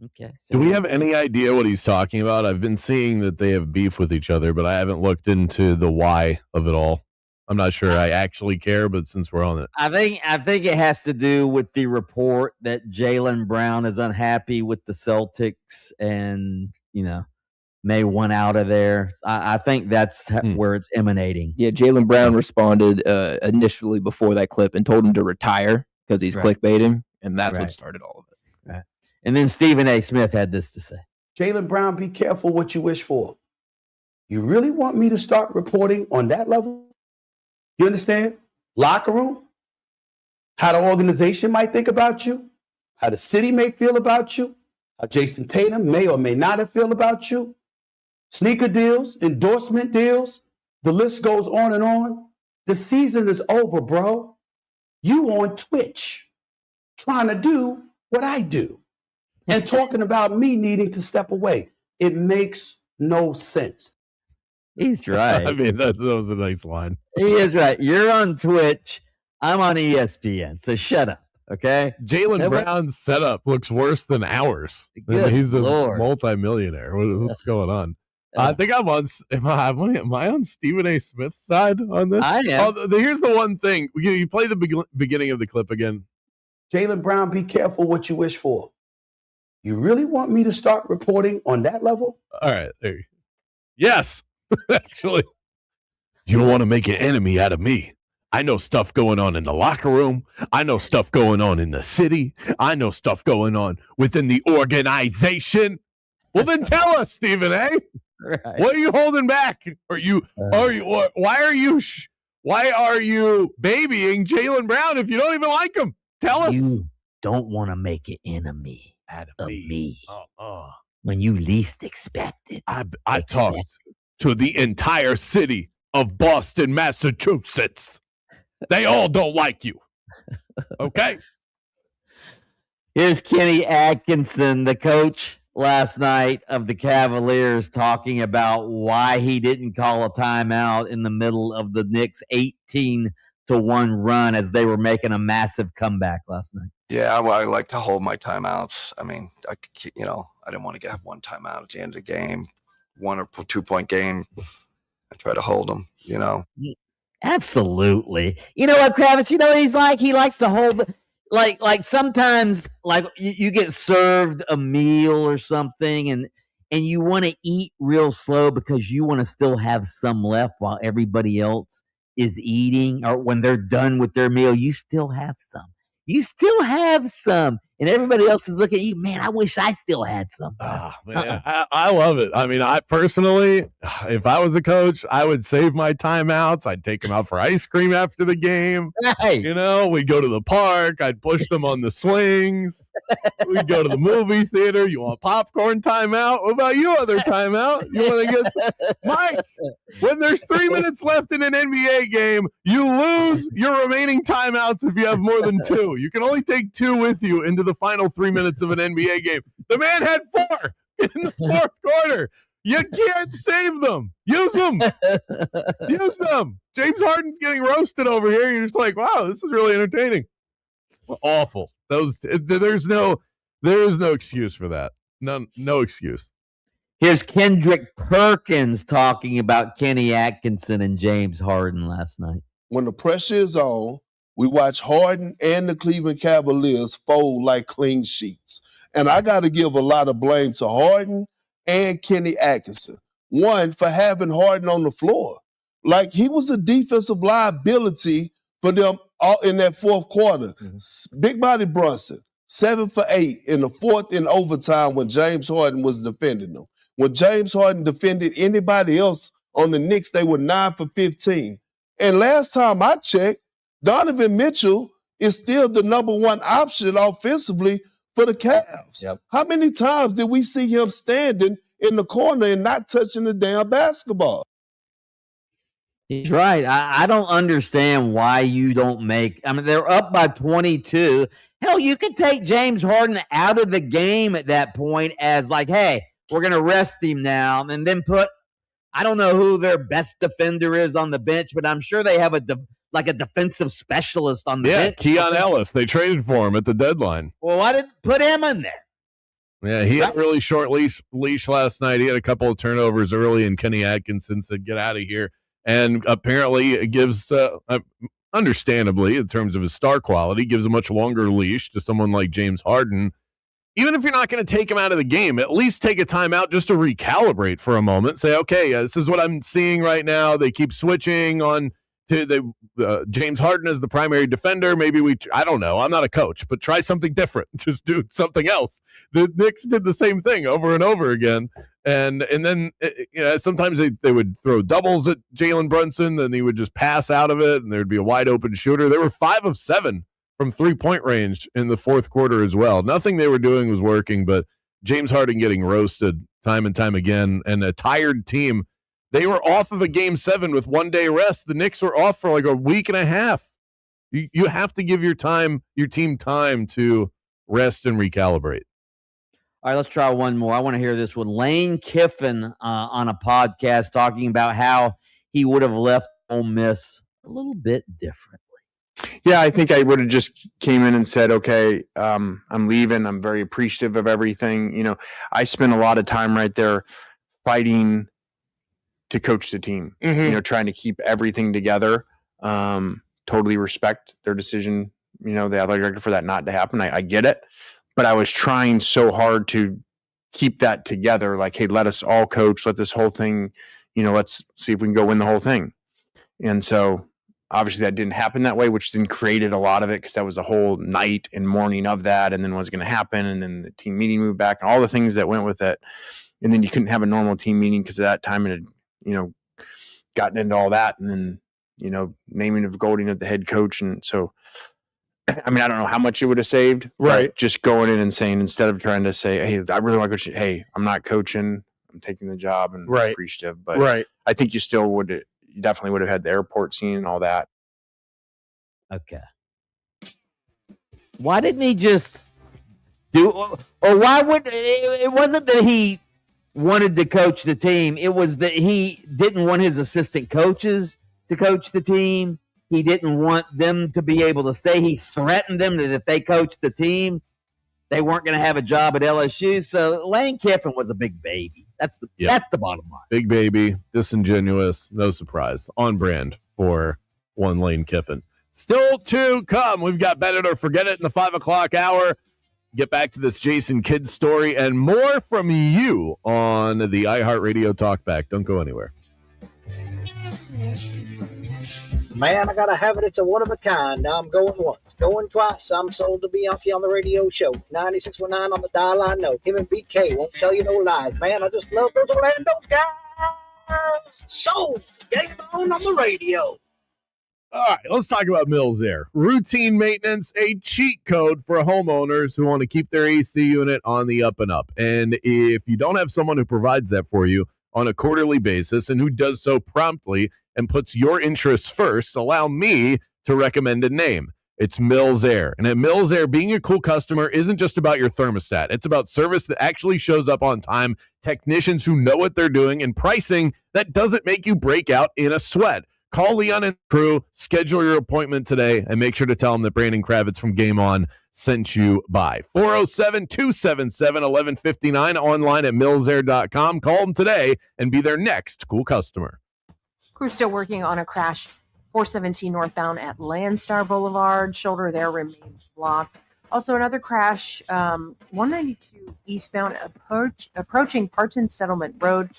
S3: Okay.
S7: Do we have any idea what he's talking about? I've been seeing that they have beef with each other, but I haven't looked into the why of it all. I'm not sure I actually care, but since we're on it.
S3: I think it has to do with the report that Jaylen Brown is unhappy with the Celtics and, may want out of there. I think that's where it's emanating.
S6: Yeah, Jaylen Brown responded initially before that clip and told him to retire because he's clickbaiting, and that's what started all of it.
S3: Right. And then Stephen A. Smith had this to say.
S20: Jaylen Brown, be careful what you wish for. You really want me to start reporting on that level? You understand? Locker room? How the organization might think about you? How the city may feel about you? How Jason Tatum may or may not have feel about you? Sneaker deals, endorsement deals, the list goes on and on. The season is over, bro. You on Twitch trying to do what I do and talking about me needing to step away. It makes no sense.
S3: He's right.
S7: I mean, that was a nice line.
S3: He is right. You're on Twitch. I'm on ESPN. So shut up. Okay.
S7: Jaylen Brown's setup looks worse than ours. I mean, he's a multimillionaire. What's going on? I think I'm on. Am I on Stephen A. Smith's side on this?
S3: I am.
S7: Oh, here's the one thing. You play the beginning of the clip again.
S20: Jaylen Brown, be careful what you wish for. You really want me to start reporting on that level?
S7: All right. There you go. Yes, actually. You don't want to make an enemy out of me. I know stuff going on in the locker room. I know stuff going on in the city. I know stuff going on within the organization. Well, then tell us, Stephen A.
S3: Right.
S7: What are you holding back? Why are you babying Jaylen Brown if you don't even like him? Tell us.
S3: You don't want to make an enemy out of me. When you least expect it.
S7: I talked to the entire city of Boston, Massachusetts. They all don't like you. Okay.
S3: Here's Kenny Atkinson, the coach last night of the Cavaliers, talking about why he didn't call a timeout in the middle of the Knicks' 18-1 run as they were making a massive comeback last night.
S21: Yeah, I like to hold my timeouts. I mean, I didn't want to have one timeout at the end of the game, 1 or 2 point game. I try to hold them,
S3: Absolutely. You know what, Kravitz? You know what he's like? He likes to hold, like sometimes, like you get served a meal or something, and you want to eat real slow because you want to still have some left while everybody else is eating, or when they're done with their meal, you still have some. You still have some, and everybody else is looking at you. Man, I wish I still had some.
S7: Man, I love it. I mean, I personally, if I was a coach, I would save my timeouts. I'd take them out for ice cream after the game.
S3: Right.
S7: We'd go to the park. I'd push them on the swings. We'd go to the movie theater. You want popcorn timeout? What about you, other timeout? You want to get Mike? When there's 3 minutes left in an NBA game, you lose your remaining timeouts if you have more than 2. You can only take 2 with you into the final 3 minutes of an NBA game. The man had 4 in the fourth quarter. You can't save them. Use them. Use them. James Harden's getting roasted over here. You're just like, wow, this is really entertaining. Awful. There's no excuse for that. No excuse.
S3: Here's Kendrick Perkins talking about Kenny Atkinson and James Harden last night.
S22: When the pressure is on, we watch Harden and the Cleveland Cavaliers fold like clean sheets.
S5: And I got to give a lot of blame to Harden and Kenny Atkinson. One, for having Harden on the floor. Like, he was a defensive liability for them all in that fourth quarter. Big body Brunson, 7 for 8 in the fourth in overtime when James Harden was defending them. When James Harden defended anybody else on the Knicks, they were 9 for 15. And last time I checked, Donovan Mitchell is still the number one option offensively for the Cavs.
S3: Yep.
S5: How many times did we see him standing in the corner and not touching the damn basketball?
S3: He's right. I don't understand why you don't make. I mean, they're up by 22. Hell, you could take James Harden out of the game at that point as like, hey, we're going to rest him now, and then put, I don't know who their best defender is on the bench, but I'm sure they have a defensive specialist on the bench.
S7: Keon Ellis. They traded for him at the deadline.
S3: Well, why didn't put him in there?
S7: Yeah, he had a really short leash last night. He had a couple of turnovers early, and Kenny Atkinson said, get out of here. And apparently it gives, understandably, in terms of his star quality, gives a much longer leash to someone like James Harden. Even if you're not going to take him out of the game, at least take a timeout just to recalibrate for a moment. Say, okay, this is what I'm seeing right now. They keep switching on to James Harden as the primary defender. Maybe I don't know. I'm not a coach, but try something different. Just do something else. The Knicks did the same thing over and over again. And then sometimes they would throw doubles at Jalen Brunson, then he would just pass out of it, and there'd be a wide open shooter. They were 5 of 7 from 3-point range in the fourth quarter as well. Nothing they were doing was working, but James Harden getting roasted time and time again, and a tired team. They were off of a game 7 with 1 day rest. The Knicks were off for like a week and a half. You have to give your team time to rest and recalibrate.
S3: All right, let's try one more. I want to hear this one. Lane Kiffin on a podcast talking about how he would have left Ole Miss a little bit differently.
S8: Yeah, I think I would have just came in and said, okay, I'm leaving. I'm very appreciative of everything. You know, I spent a lot of time right there fighting to coach the team, trying to keep everything together. Totally respect their decision, the athletic director, for that not to happen. I get it. But I was trying so hard to keep that together. Like, hey, let us all coach. Let this whole thing, let's see if we can go win the whole thing. And so obviously that didn't happen that way, which then created a lot of it because that was the whole night and morning of that. And then what's going to happen. And then the team meeting moved back and all the things that went with it. And then you couldn't have a normal team meeting because at that time it had, gotten into all that. And then, naming of Golding as the head coach. And so, I mean, I don't know how much it would have saved. Right. Just going in and saying, instead of trying to say, hey, I really want to coach. Hey, I'm not coaching. I'm taking the job and appreciative. But I think you definitely would have had the airport scene and all that.
S3: Okay. Why didn't he just do, or why would, it wasn't that he wanted to coach the team. It was that he didn't want his assistant coaches to coach the team. He didn't want them to be able to stay. He threatened them that if they coached the team, they weren't going to have a job at LSU. So Lane Kiffin was a big baby. That's the bottom line.
S7: Big baby, disingenuous, no surprise. On brand for one Lane Kiffin. Still to come. We've got Bet It or Forget It in the 5 o'clock hour. Get back to this Jason Kidd story and more from you on the iHeart Radio Talkback. Don't go anywhere.
S9: Man, I gotta have it. It's a one of a kind. Now I'm going once, going twice. I'm sold to Bianchi on the radio show. 96.9 on the dial. I know him and BK won't tell you no lies. Man, I just love those Orlando guys. Sold. Game on the radio.
S7: All right, let's talk about Mills Air. Routine maintenance, a cheat code for homeowners who want to keep their AC unit on the up and up. And if you don't have someone who provides that for you on a quarterly basis and who does so promptly and puts your interests first, allow me to recommend a name. It's Mills Air. And at Mills Air, being a cool customer isn't just about your thermostat. It's about service that actually shows up on time, technicians who know what they're doing, and pricing that doesn't make you break out in a sweat. Call Leon and crew, schedule your appointment today, and make sure to tell them that Brandon Kravitz from Game On sent you by. 407-277-1159, online at millsair.com. Call them today and be their next cool customer.
S11: Crew still working on a crash 417 northbound at Landstar Boulevard. Shoulder there remains blocked. Also, another crash, 192 eastbound approaching Parton Settlement Road.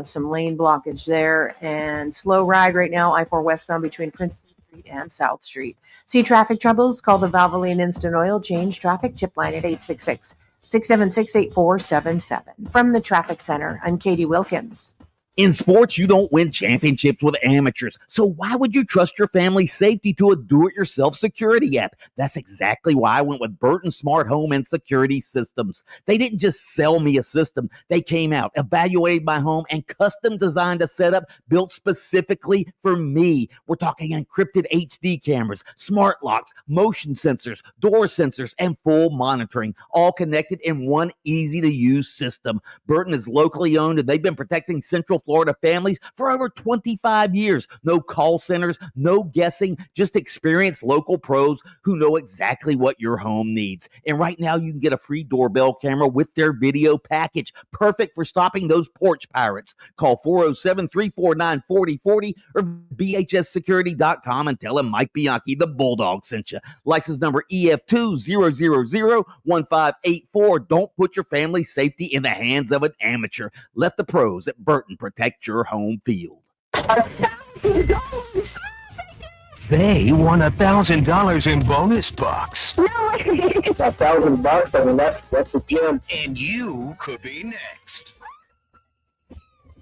S11: Some lane blockage there, and slow ride right now, I-4 westbound between Princeton Street and South Street. See traffic troubles? Call the Valvoline Instant Oil Change Traffic Tip Line at 866-676-8477. From the Traffic Center, I'm Katie Wilkins.
S14: In sports, you don't win championships with amateurs. So why would you trust your family's safety to a do-it-yourself security app? That's exactly why I went with Burton Smart Home and Security Systems. They didn't just sell me a system. They came out, evaluated my home, and custom designed a setup built specifically for me. We're talking encrypted HD cameras, smart locks, motion sensors, door sensors, and full monitoring, all connected in one easy-to-use system. Burton is locally owned, and they've been protecting Central Florida families for over 25 years. No call centers, no guessing, just experienced local pros who know exactly what your home needs. And right now you can get a free doorbell camera with their video package. Perfect for stopping those porch pirates. Call 407-349-4040 or bhssecurity.com and tell them Mike Bianchi, the Bulldog, sent you. License number EF200001584. Don't put your family's safety in the hands of an amateur. Let the pros at Burton protect your home field.
S2: They won $1,000 in bonus bucks.
S10: It's $1,000. I mean, that's the gym.
S2: And you could be next.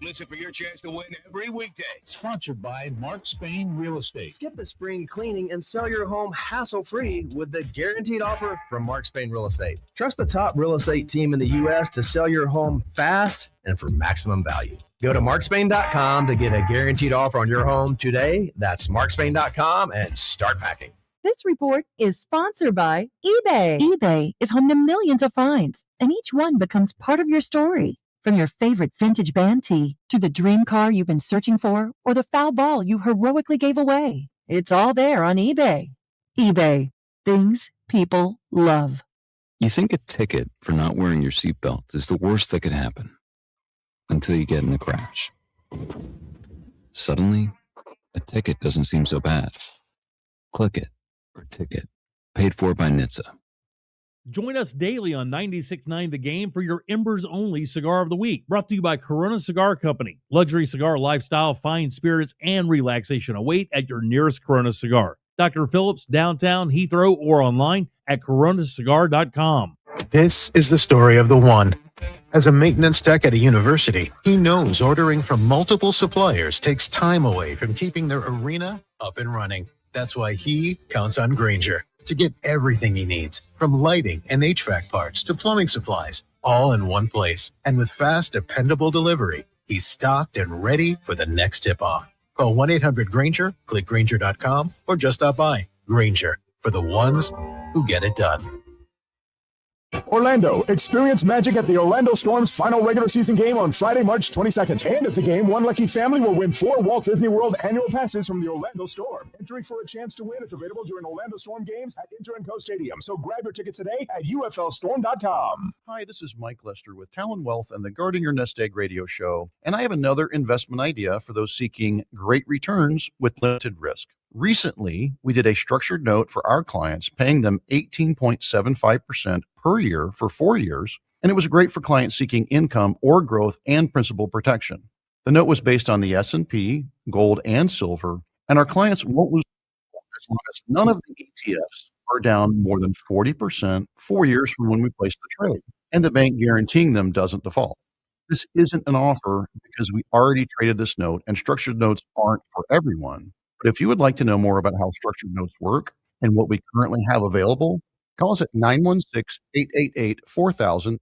S2: Listen for your chance to win every weekday.
S19: Sponsored by Mark Spain Real Estate.
S22: Skip the spring cleaning and sell your home hassle-free with the guaranteed offer from Mark Spain Real Estate. Trust the top real estate team in the U.S. to sell your home fast and for maximum value. Go to markspain.com to get a guaranteed offer on your home today. That's markspain.com and start packing.
S4: This report is sponsored by eBay. eBay is home to millions of finds, and each one becomes part of your story. From your favorite vintage band tee to the dream car you've been searching for or the foul ball you heroically gave away. It's all there on eBay. eBay. Things people love.
S23: You think a ticket for not wearing your seatbelt is the worst that could happen until you get in a crash. Suddenly, a ticket doesn't seem so bad. Click it or ticket. Paid for by NHTSA.
S24: Join us daily on 96.9 The Game for your Embers-only Cigar of the Week. Brought to you by Corona Cigar Company. Luxury cigar lifestyle, fine spirits, and relaxation await at your nearest Corona Cigar. Dr. Phillips, downtown, Heathrow, or online at coronacigar.com.
S25: This is the story of the one. As a maintenance tech at a university, he knows ordering from multiple suppliers takes time away from keeping their arena up and running. That's why he counts on Grainger to get everything he needs, from lighting and HVAC parts to plumbing supplies, all in one place. And with fast, dependable delivery, he's stocked and ready for the next tip-off. Call 1-800-GRAINGER, click Grainger.com, or just stop by. Grainger, for the ones who get it done.
S26: Orlando, experience magic at the Orlando Storm's final regular season game on Friday, March 22nd. And at the game, one lucky family will win 4 Walt Disney World annual passes from the Orlando Storm. Entry for a chance to win is available during Orlando Storm games at Inter & Co Stadium. So grab your tickets today at UFLStorm.com.
S27: Hi, this is Mike Lester with Talon Wealth and the Guarding Your Nest Egg radio show. And I have another investment idea for those seeking great returns with limited risk. Recently, we did a structured note for our clients, paying them 18.75% per year for 4 years, and it was great for clients seeking income or growth and principal protection. The note was based on the S&P, gold, and silver, and our clients won't lose as long as none of the ETFs are down more than 40% 4 years from when we placed the trade, and the bank guaranteeing them doesn't default. This isn't an offer because we already traded this note, and structured notes aren't for everyone. But if you would like to know more about how structured notes work and what we currently have available, call us at 916-888-4000,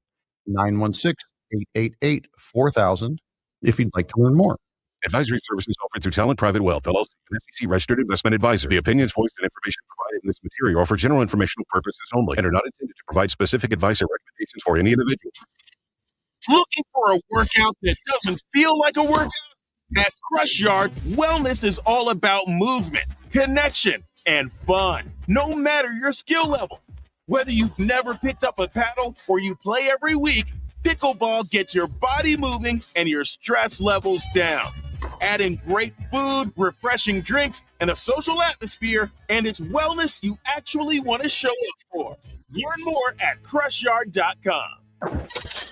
S27: 916-888-4000 if you'd like to learn more.
S29: Advisory services offered through Talent Private Wealth, LLC, an SEC-registered investment advisor. The opinions, voiced, and information provided in this material are for general informational purposes only and are not intended to provide specific advice or recommendations for any individual.
S16: Looking for a workout that doesn't feel like a workout? At Crush Yard, wellness is all about movement, connection, and fun, no matter your skill level. Whether you've never picked up a paddle or you play every week, pickleball gets your body moving and your stress levels down. Adding great food, refreshing drinks, and a social atmosphere, and it's wellness you actually want to show up for. Learn more at crushYard.com.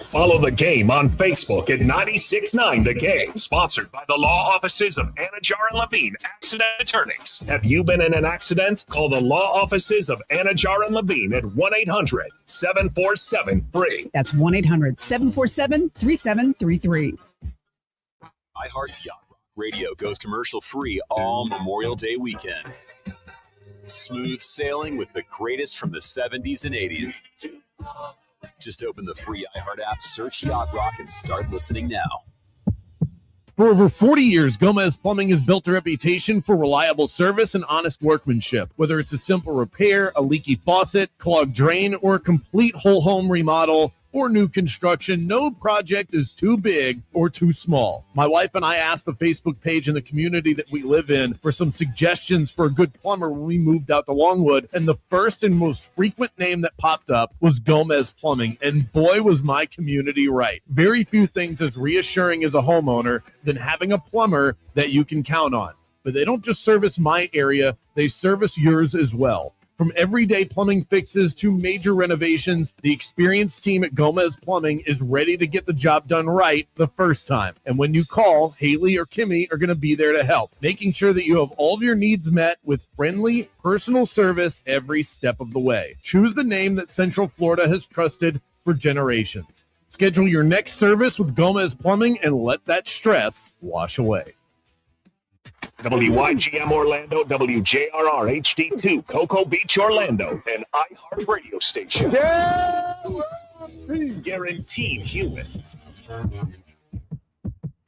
S2: Follow the game on Facebook at 96.9 The Game, sponsored by the law offices of Anajar and Levine Accident Attorneys. Have you been in an accident? Call the law offices of Anajar and Levine at 1-800-747-FREE.
S1: That's 1-800-747-3733.
S6: iHeart's Yacht Rock Radio goes commercial free all Memorial Day weekend. Smooth sailing with the greatest from the 70s and 80s. Just open the free iHeart app, search Yacht Rock, and start listening now.
S7: For over 40 years, Gomez Plumbing has built a reputation for reliable service and honest workmanship. Whether it's a simple repair, a leaky faucet, clogged drain, or a complete whole home remodel or new construction, no project is too big or too small. My wife and I asked the Facebook page in the community that we live in for some suggestions for a good plumber when we moved out to Longwood, and the first and most frequent name that popped up was Gomez Plumbing, and boy was my community right. Very few things as reassuring as a homeowner than having a plumber that you can count on. But they don't just service my area, they service yours as well. From everyday plumbing fixes to major renovations, the experienced team at Gomez Plumbing is ready to get the job done right the first time. And when you call, Haley or Kimmy are going to be there to help, making sure that you have all of your needs met with friendly, personal service every step of the way. Choose the name that Central Florida has trusted for generations. Schedule your next service with Gomez Plumbing and let that stress wash away.
S2: WYGM Orlando, WJRR HD2, Cocoa Beach, Orlando, an iHeart radio station. Guaranteed human.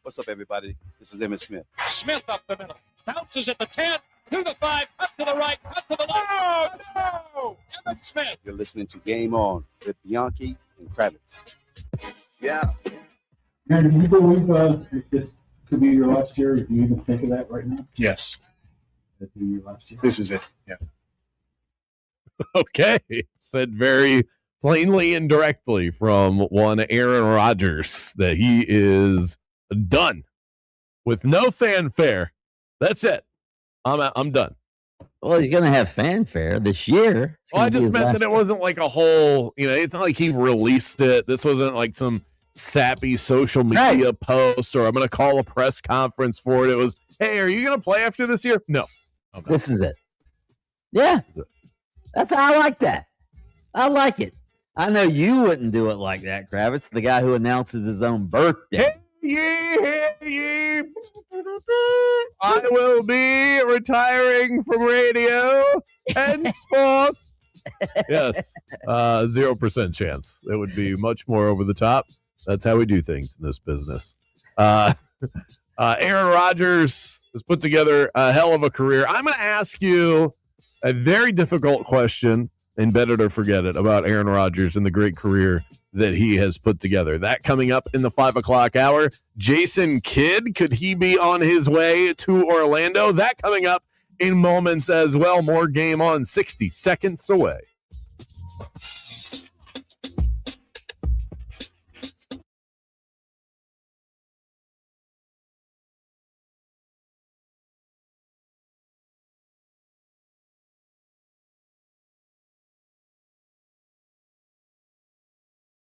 S12: What's up, everybody? This is Emmett Smith.
S13: Smith up the middle. Bounces at the 10, to the 5, up to the right, up to the left. Oh, Emmett Smith.
S12: You're listening to Game On with Bianchi and Kravitz. Yeah.
S19: Now, do you believe this could be your last year? Do you even think of that right now?
S15: Yes.
S19: That'd be your last year?
S15: This is it. Yeah.
S7: Okay. Said very plainly and directly from one Aaron Rodgers that he is done with no fanfare. That's it. I'm done.
S3: Well, he's going to have fanfare this year.
S7: Well, I just meant that it wasn't like a whole, it's not like he released it. This wasn't like some sappy social media post or I'm going to call a press conference for it. It was, hey, are you going to play after this year? No.
S3: Okay. This is it. Yeah. That's how I like that. I like it. I know you wouldn't do it like that, Kravitz, the guy who announces his own birthday.
S7: Hey, I will be retiring from radio henceforth. Yes. 0% chance. It would be much more over the top. That's how we do things in this business. Aaron Rodgers has put together a hell of a career. I'm going to ask you a very difficult question, and bet it or forget it, about Aaron Rodgers and the great career that he has put together. That coming up in the 5 o'clock hour. Jason Kidd, could he be on his way to Orlando? That coming up in moments as well. More Game On 60 seconds away.